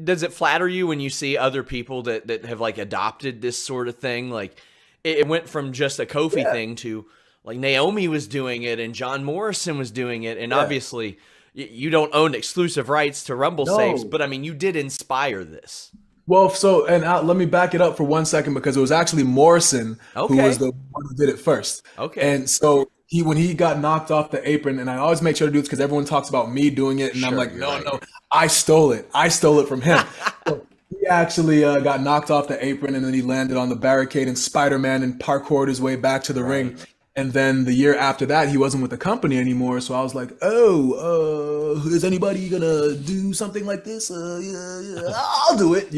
does it flatter you when you see other people that have like adopted this sort of thing? Like it went from just a Kofi thing to like Naomi was doing it and John Morrison was doing it. And obviously you don't own exclusive rights to Rumble saves, but I mean, you did inspire this. Well, so, and let me back it up for 1 second because it was actually Morrison who was the one who did it first. Okay. And so when he got knocked off the apron, and I always make sure to do this because everyone talks about me doing it, and I'm like, no, I stole it. I stole it from him. So he actually got knocked off the apron, and then he landed on the barricade, and Spider-Man and parkoured his way back to the ring. And then the year after that, he wasn't with the company anymore. So I was like, is anybody going to do something like this? Yeah, I'll do it,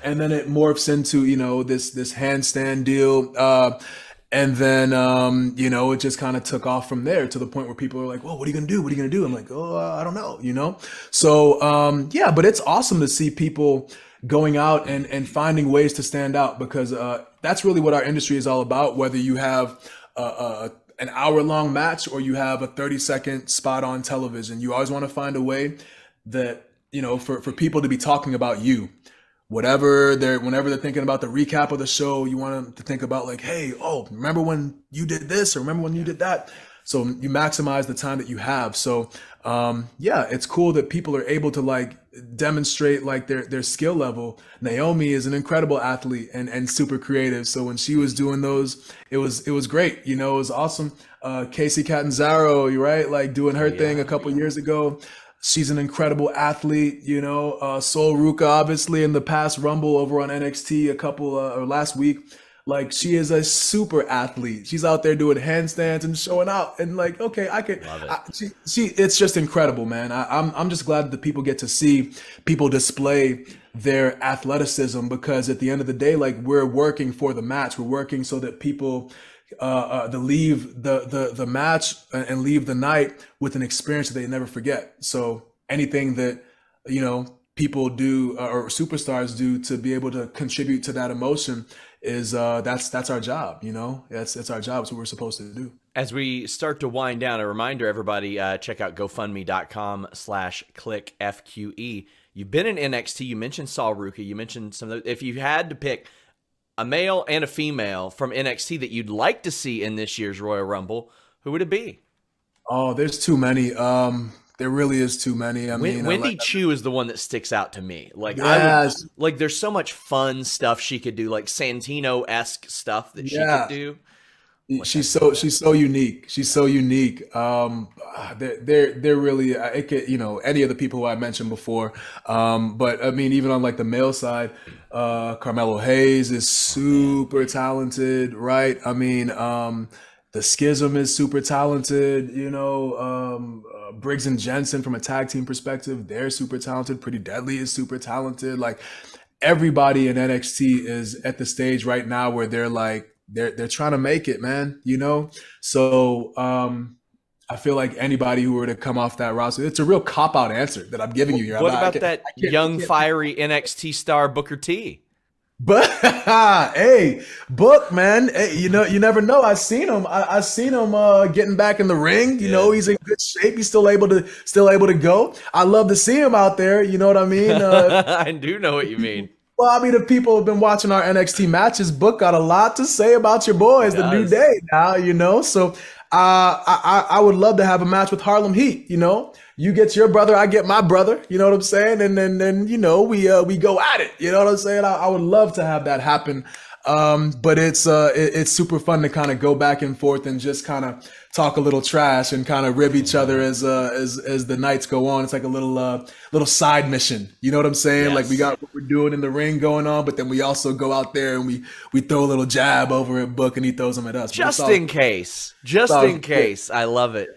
And then it morphs into, this handstand deal. And then, it just kind of took off from there to the point where people are like, well, what are you going to do? What are you going to do? I'm like, I don't know, So, but it's awesome to see people going out and finding ways to stand out because that's really what our industry is all about, whether you have an hour-long match or you have a 30-second spot on television. You always want to find a way that, for people to be talking about you. Whenever they're thinking about the recap of the show, you want them to think about like, hey, remember when you did this or remember when you did that? So you maximize the time that you have. So it's cool that people are able to like demonstrate like their skill level. Naomi is an incredible athlete and super creative. So when she was doing those, it was great. It was awesome. Casey Catanzaro, right? Like doing her thing a couple years ago. She's an incredible athlete, Sol Ruka, obviously in the past Rumble over on NXT or last week. Like she is a super athlete. She's out there doing handstands and showing out. And like, okay, I could. It's just incredible, man. I'm just glad that people get to see people display their athleticism because at the end of the day, like we're working for the match. We're working so that people leave the match and leave the night with an experience that they never forget. So anything that people do or superstars do to be able to contribute to that emotion is that's our job. That's our job. It's what we're supposed to do. As we start to wind down, a reminder, everybody, check out GoFundMe.com/ClickFQE. You've been in NXT. You mentioned Sol Ruka. You mentioned if you had to pick a male and a female from NXT that you'd like to see in this year's Royal Rumble, who would it be? Oh, there's too many. There really is too many. Wendy Chu is the one that sticks out to me. Like, there's so much fun stuff she could do, like Santino-esque stuff that she could do. She's so unique. She's so unique. They're really it could, any of the people who I mentioned before. But I mean, even on like the male side, Carmelo Hayes is super talented, right? I mean, the Schism is super talented, Briggs and Jensen from a tag team perspective, they're super talented. Pretty Deadly is super talented. Like everybody in NXT is at the stage right now where they're like, they're trying to make it, man, So I feel like anybody who were to come off that roster, it's a real cop-out answer that I'm giving you here. What about that young, fiery NXT star Booker T? But hey, Book, man, hey, you never know. I seen him getting back in the ring. He's in good shape. He's still able to go. I love to see him out there. You know what I mean? I do know what you mean. Well, I mean, if people have been watching our NXT matches, Book got a lot to say about your boys, the New Day now, So I would love to have a match with Harlem Heat, You get your brother, I get my brother, you know what I'm saying? And then we go at it, you know what I'm saying? I would love to have that happen. But it's super fun to kind of go back and forth and just kind of talk a little trash and kind of rib each other as the nights go on. It's like a little side mission. You know what I'm saying? Yes. Like we got what we're doing in the ring going on, but then we also go out there and we throw a little jab over at Book and he throws them at us. Just in case. I love it.